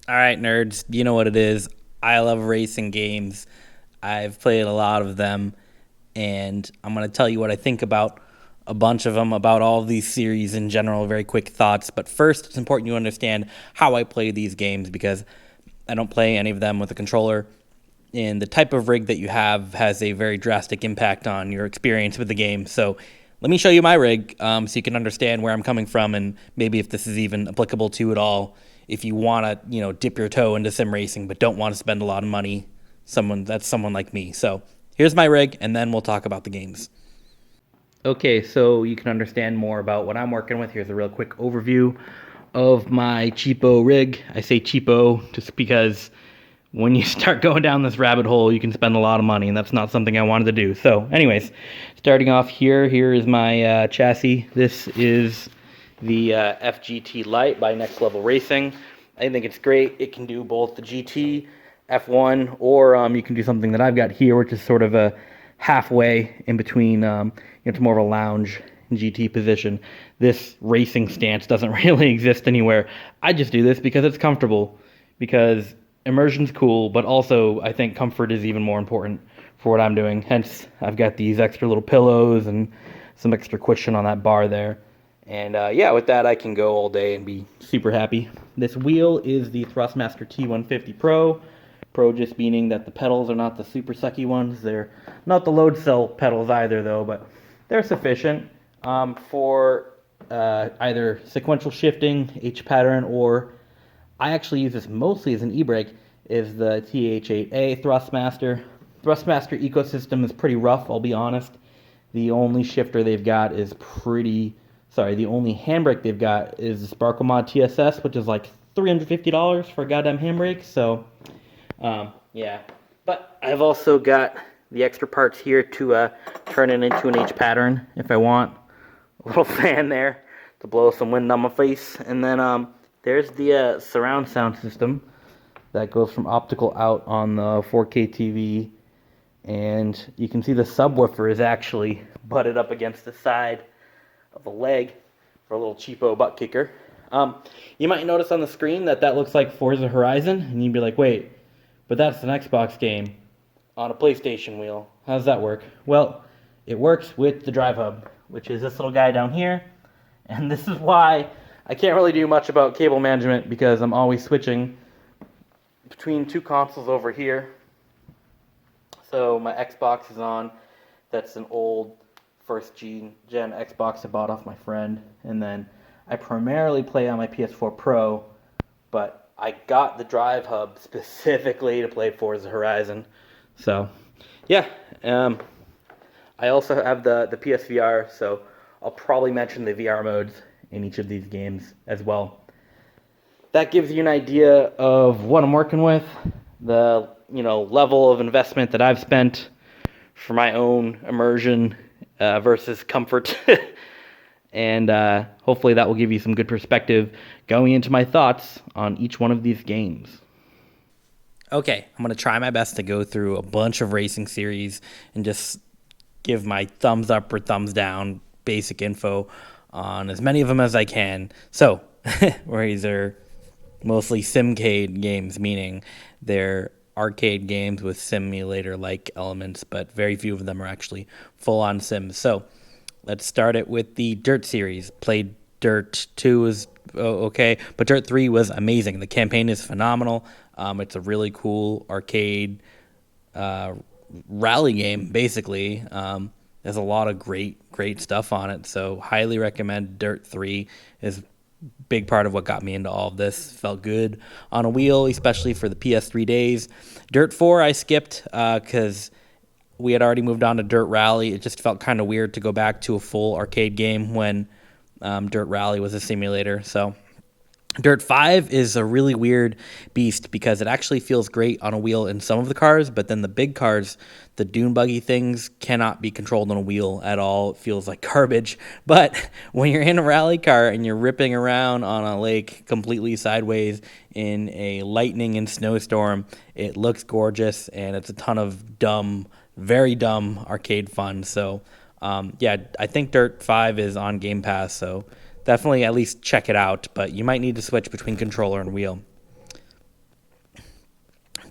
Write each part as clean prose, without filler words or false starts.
All right, nerds, you know what it is. I love racing games. I've played a lot of them, and I'm going to tell you what I think about a bunch of them, about all of these series in general, very quick thoughts. But first, it's important you understand how I play these games because I don't play any of them with a controller. And the type of rig that you have has a very drastic impact on your experience with the game. So let me show you my rig so you can understand where I'm coming from and maybe if this is even applicable to it all. If you want to, dip your toe into sim racing but don't want to spend a lot of money, someone like me. So here's my rig, and then we'll talk about the games. Okay, so you can understand more about what I'm working with. Here's a real quick overview of my cheapo rig. I say cheapo just because when you start going down this rabbit hole, you can spend a lot of money, and that's not something I wanted to do. So, anyways, starting off here is my chassis. This is the FGT Lite by Next Level Racing. I think it's great. It can do both the GT, F1, or you can do something that I've got here, which is sort of a halfway in between. It's more of a lounge GT position. This racing stance doesn't really exist anywhere. I just do this because it's comfortable, because immersion's cool, but also I think comfort is even more important for what I'm doing. Hence, I've got these extra little pillows and some extra cushion on that bar there. And yeah, with that, I can go all day and be super happy. This wheel is the Thrustmaster T150 Pro. Pro just meaning that the pedals are not the super sucky ones. They're not the load cell pedals either, though, but they're sufficient for either sequential shifting, H pattern, or I actually use this mostly as an e-brake, is the TH8A Thrustmaster. Thrustmaster ecosystem is pretty rough, I'll be honest. The only shifter they've got is the only handbrake they've got is the Sparkle Mod TSS, which is like $350 for a goddamn handbrake. So, yeah. But I've also got the extra parts here to turn it into an H pattern if I want. A little fan there to blow some wind on my face. And then there's the surround sound system that goes from optical out on the 4K TV. And you can see the subwoofer is actually butted up against the side of a leg for a little cheapo butt kicker. You might notice on the screen that looks like Forza Horizon, and you'd be like, wait, but that's an Xbox game on a PlayStation wheel. How does that work? Well, it works with the drive hub, which is this little guy down here, and this is why I can't really do much about cable management, because I'm always switching between two consoles over here. So my Xbox is on. That's an old first gen Xbox I bought off my friend, and then I primarily play on my PS4 Pro, but I got the drive hub specifically to play Forza Horizon. So, yeah, I also have the PSVR, so I'll probably mention the VR modes in each of these games as well. That gives you an idea of what I'm working with, the level of investment that I've spent for my own immersion versus comfort. And hopefully that will give you some good perspective going into my thoughts on each one of these games. Okay, I'm going to try my best to go through a bunch of racing series and just give my thumbs up or thumbs down basic info on as many of them as I can. So, these are mostly simcade games, meaning they're arcade games with simulator-like elements, but very few of them are actually full-on sims. So let's start it with the Dirt series. Played Dirt 2 was okay, but Dirt 3 was amazing. The campaign is phenomenal. It's a really cool arcade rally game, basically. There's a lot of great stuff on it, so highly recommend Dirt 3. Is big part of what got me into all of this. Felt good on a wheel, especially for the PS3 days. Dirt 4 I skipped because we had already moved on to Dirt Rally. It just felt kind of weird to go back to a full arcade game when Dirt Rally was a simulator. So Dirt 5 is a really weird beast because it actually feels great on a wheel in some of the cars, but then the big cars, the dune buggy things, cannot be controlled on a wheel at all. It feels like garbage. But when you're in a rally car and you're ripping around on a lake completely sideways in a lightning and snowstorm, it looks gorgeous, and it's a ton of dumb, very dumb arcade fun. So, yeah, I think Dirt 5 is on Game Pass, so definitely at least check it out, but you might need to switch between controller and wheel.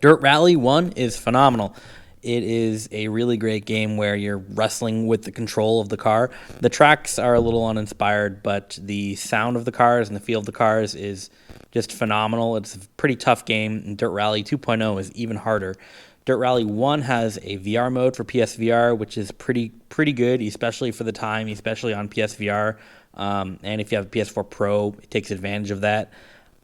Dirt Rally 1 is phenomenal. It is a really great game where you're wrestling with the control of the car. The tracks are a little uninspired, but the sound of the cars and the feel of the cars is just phenomenal. It's a pretty tough game, and Dirt Rally 2.0 is even harder. Dirt Rally 1 has a VR mode for PSVR, which is pretty good, especially for the time, especially on PSVR. And if you have a PS4 Pro, it takes advantage of that.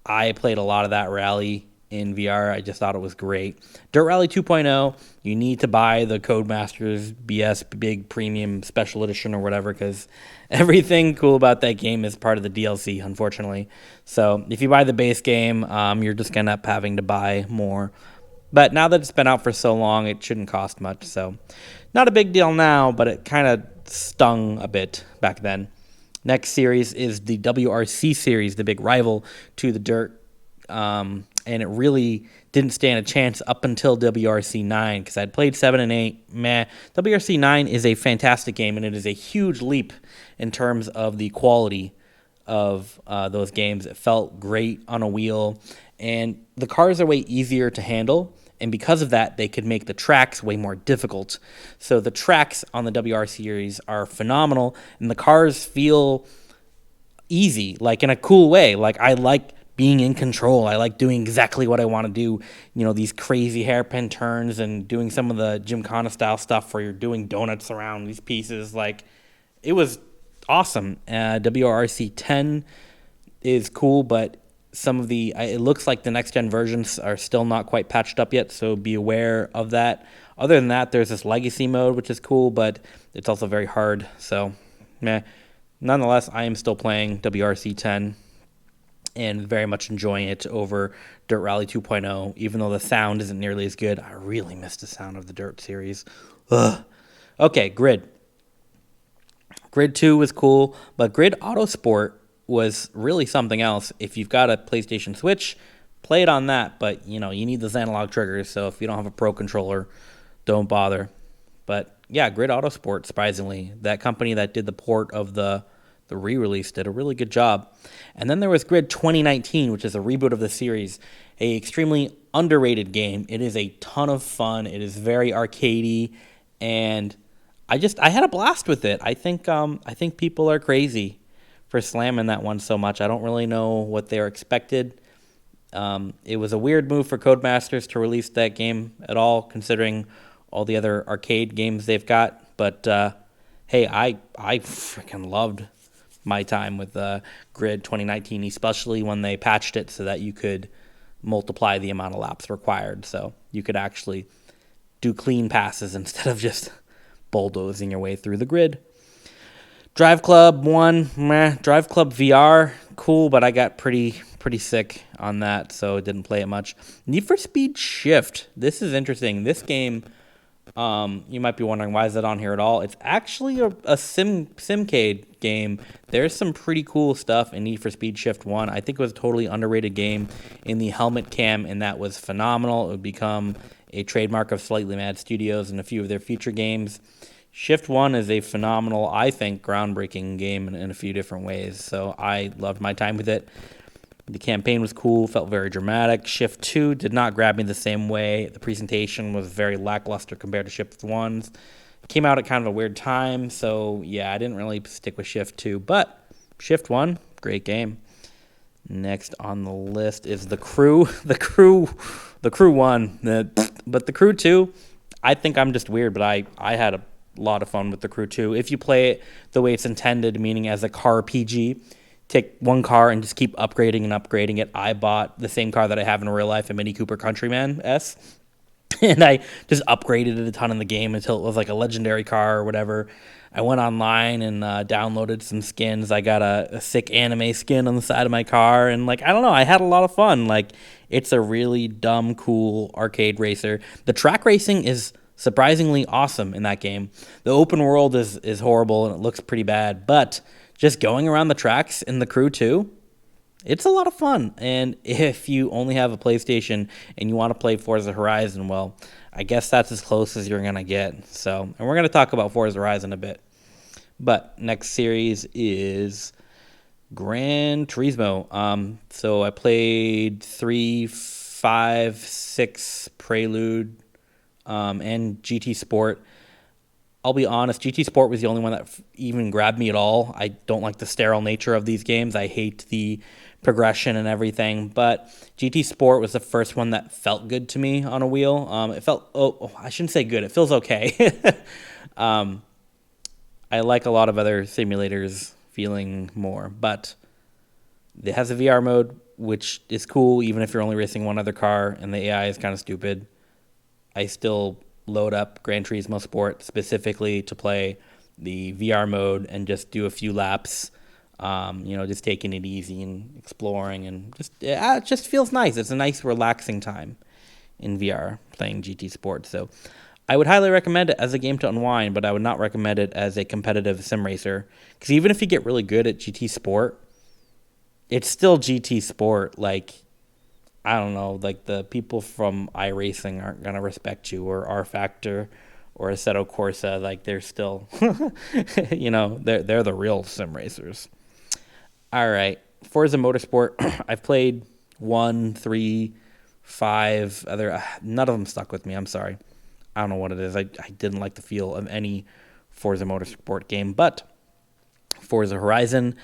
I played a lot of that rally in VR. I just thought it was great. Dirt Rally 2.0, you need to buy the Codemasters BS Big Premium Special Edition or whatever, because everything cool about that game is part of the DLC, unfortunately. So if you buy the base game, you're just going to end up having to buy more. But now that it's been out for so long, it shouldn't cost much. So not a big deal now, but it kind of stung a bit back then. Next series is the WRC Series, the big rival to the Dirt. And it really didn't stand a chance up until WRC 9, because I'd played 7 and 8. WRC 9 is a fantastic game, and it is a huge leap in terms of the quality of those games. It felt great on a wheel, and the cars are way easier to handle, and because of that, they could make the tracks way more difficult. So the tracks on the WR series are phenomenal, and the cars feel easy, like in a cool way. Like, I like being in control. I like doing exactly what I want to do. You know, these crazy hairpin turns and doing some of the Gymkhana style stuff where you're doing donuts around these pieces. Like, it was awesome. WRC 10 is cool, but some of the it looks like the next gen versions are still not quite patched up yet, so be aware of that. Other than that, there's this legacy mode, which is cool, but it's also very hard. So, nonetheless, I am still playing WRC 10 and very much enjoying it over Dirt Rally 2.0, even though the sound isn't nearly as good. I really miss the sound of the Dirt series. Ugh. Okay, Grid. Grid 2 was cool, but Grid Autosport was really something else. If you've got a PlayStation Switch, play it on that, but you need those analog triggers, so if you don't have a Pro controller, don't bother. But yeah, Grid Autosport, surprisingly, that company that did the port of the re-release did a really good job. And then there was Grid 2019, which is a reboot of the series, a extremely underrated game. It is a ton of fun. It is very arcadey, and I had a blast with it. I think people are crazy for slamming that one so much. I don't really know what they were expected. It was a weird move for Codemasters to release that game at all, considering all the other arcade games they've got. But hey, I freaking loved my time with Grid 2019, especially when they patched it so that you could multiply the amount of laps required. So you could actually do clean passes instead of just bulldozing your way through the grid. Drive Club 1, Drive Club VR, cool, but I got pretty sick on that, so didn't play it much. Need for Speed Shift. This is interesting. This game, you might be wondering, why is it on here at all? It's actually a simcade game. There's some pretty cool stuff in Need for Speed Shift 1. I think it was a totally underrated game in the helmet cam, and that was phenomenal. It would become a trademark of Slightly Mad Studios and a few of their future games. Shift 1 is a phenomenal, I think, groundbreaking game in a few different ways, so I loved my time with it. The campaign was cool, felt very dramatic. Shift 2 did not grab me the same way. The presentation was very lackluster compared to Shift 1's. Came out at kind of a weird time, so yeah, I didn't really stick with Shift 2, but Shift 1, great game. Next on the list is The Crew. The Crew 1, but The Crew 2, I think I'm just weird, but I had a lot of fun with The Crew 2. If you play it the way it's intended, meaning as a car PG, take one car and just keep upgrading and upgrading it. I bought the same car that I have in real life, a Mini Cooper Countryman S, and I just upgraded it a ton in the game until it was like a legendary car or whatever. I went online and downloaded some skins. I got a sick anime skin on the side of my car, and I don't know, I had a lot of fun. It's a really dumb, cool arcade racer. The track racing is surprisingly awesome in that game. The open world is horrible and it looks pretty bad, but just going around the tracks in The Crew 2, it's a lot of fun. And if you only have a PlayStation and you want to play Forza Horizon, well, I guess that's as close as you're going to get. So, and we're going to talk about Forza Horizon a bit. But next series is Gran Turismo. So I played 3, 5, 6 Prelude, and GT Sport. I'll be honest, GT Sport was the only one that even grabbed me at all. I don't like the sterile nature of these games. I hate the progression and everything. But GT Sport was the first one that felt good to me on a wheel. It felt, I shouldn't say good. It feels okay. I like a lot of other simulators feeling more. But it has a VR mode, which is cool, even if you're only racing one other car and the AI is kind of stupid. I still load up Gran Turismo Sport specifically to play the VR mode and just do a few laps, just taking it easy and exploring, and it just feels nice. It's a nice, relaxing time in VR playing GT Sport. So I would highly recommend it as a game to unwind, but I would not recommend it as a competitive sim racer, because even if you get really good at GT Sport, it's still GT Sport. Like, I don't know, like the people from iRacing aren't going to respect you, or R Factor or Acetal Corsa. Like, they're still, they're the real sim racers. All right. Forza Motorsport, I've played 1, 3, 5, none of them stuck with me. I'm sorry. I don't know what it is. I didn't like the feel of any Forza Motorsport game, but Forza Horizon,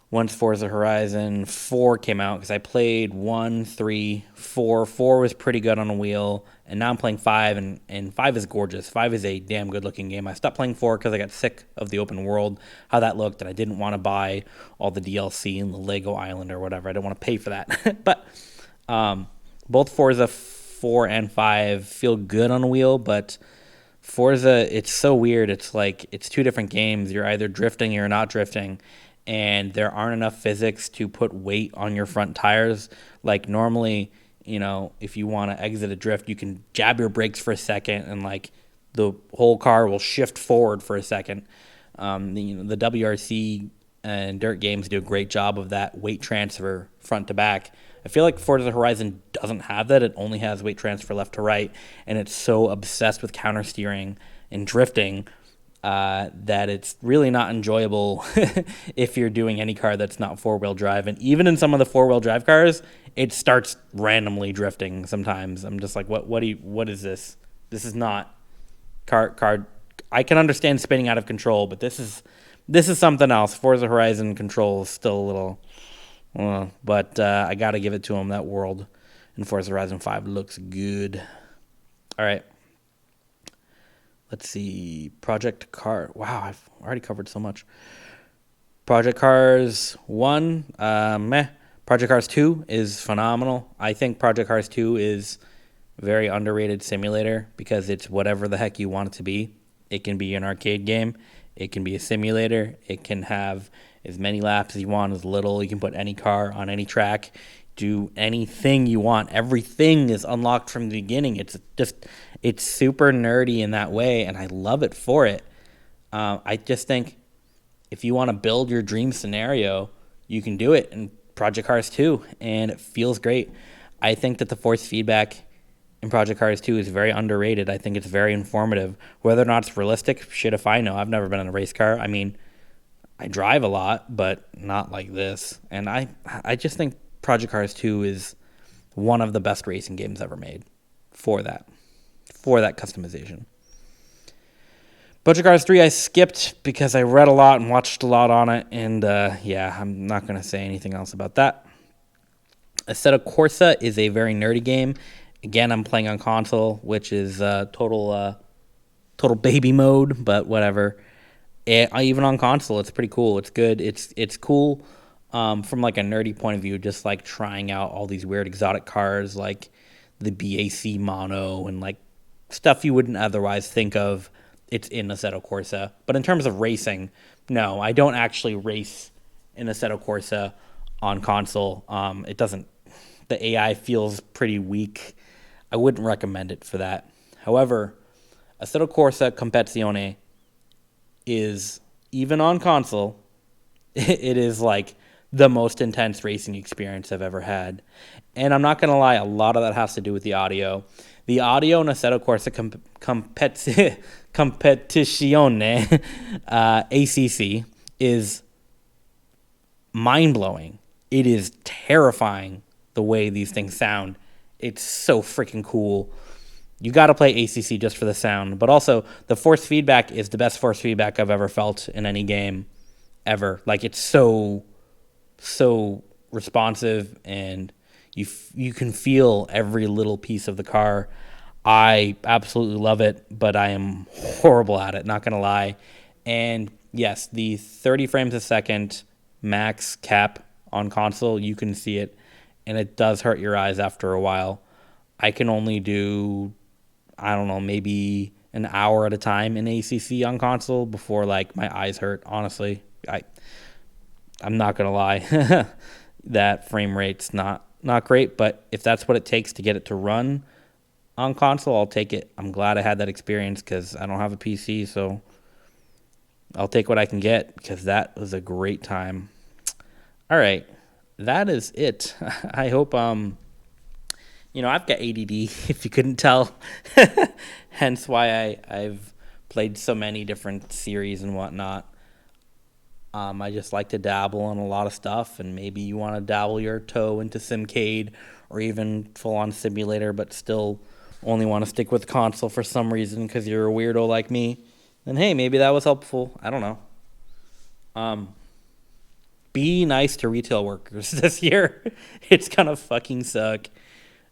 once Forza Horizon 4 came out, because I played 1, 3, 4. 4 was pretty good on a wheel, and now I'm playing 5, and 5 is gorgeous. 5 is a damn good-looking game. I stopped playing 4 because I got sick of the open world, how that looked, and I didn't want to buy all the DLC and the Lego Island or whatever. I didn't want to pay for that. But both Forza 4 and 5 feel good on a wheel, but Forza, it's so weird. It's like it's two different games. You're either drifting or you're not drifting, and there aren't enough physics to put weight on your front tires. Like, normally, if you want to exit a drift, you can jab your brakes for a second, and like the whole car will shift forward for a second. The WRC and dirt games do a great job of that weight transfer front to back. I feel like Forza Horizon doesn't have that. It only has weight transfer left to right, and it's so obsessed with counter steering and drifting that it's really not enjoyable if you're doing any car that's not four-wheel drive. And even in some of the four-wheel drive cars, it starts randomly drifting sometimes. I'm just like, what is this? This is not car. I can understand spinning out of control, but this is something else. Forza Horizon control is still a little, but I got to give it to them. That world in Forza Horizon 5 looks good. All right. Let's see. Project Car. Wow, I've already covered so much. Project Cars 1, meh. Project Cars 2 is phenomenal. I think Project Cars 2 is a very underrated simulator because it's whatever the heck you want it to be. It can be an arcade game. It can be a simulator. It can have as many laps as you want, as little. You can put any car on any track. Do anything you want. Everything is unlocked from the beginning. It's super nerdy in that way, and I love it for it. I just think if you want to build your dream scenario, you can do it in Project Cars 2, and it feels great. I think that the force feedback in Project Cars 2 is very underrated. I think it's very informative. Whether or not it's realistic, shit if I know. I've never been in a race car. I mean, I drive a lot, but not like this. And I just think Project Cars 2 is one of the best racing games ever made for that customization. Project Cars 3 I skipped because I read a lot and watched a lot on it, and I'm not going to say anything else about that. Acetal Corsa is a very nerdy game. Again, I'm playing on console, which is total baby mode, but whatever. Even on console, it's pretty cool. It's good. It's cool from like a nerdy point of view, just like trying out all these weird exotic cars like the BAC Mono and like stuff you wouldn't otherwise think of. It's in Acetal Corsa. But in terms of racing, no, I don't actually race in Acetal Corsa on console. It doesn't. The AI feels pretty weak. I wouldn't recommend it for that. However, Acetal Corsa Compezione is, even on console, it is like the most intense racing experience I've ever had. And I'm not going to lie, a lot of that has to do with the audio. The audio in Acetal Corsa Competizione, ACC, is mind-blowing. It is terrifying the way these things sound it's so freaking cool. You got to play ACC just for the sound, but also the force feedback is the best force feedback I've ever felt in any game ever. Like, it's so responsive, and you can feel every little piece of the car. I absolutely love it, but I am horrible at it, not going to lie. And yes, the 30 frames a second max cap on console, you can see it, and it does hurt your eyes after a while. I can only do, I don't know, maybe an hour at a time in ACC on console before like my eyes hurt. Honestly, I'm not gonna lie, that frame rate's not great. But if that's what it takes to get it to run on console, I'll take it. I'm glad I had that experience because I don't have a PC, so I'll take what I can get because that was a great time. All right, that is it. I hope I've got ADD if you couldn't tell, hence why I've played so many different series and whatnot. I just like to dabble in a lot of stuff, and maybe you want to dabble your toe into Simcade or even full-on simulator, but still only want to stick with console for some reason because you're a weirdo like me. Then hey, maybe that was helpful. I don't know. Be nice to retail workers this year. It's gonna fucking suck.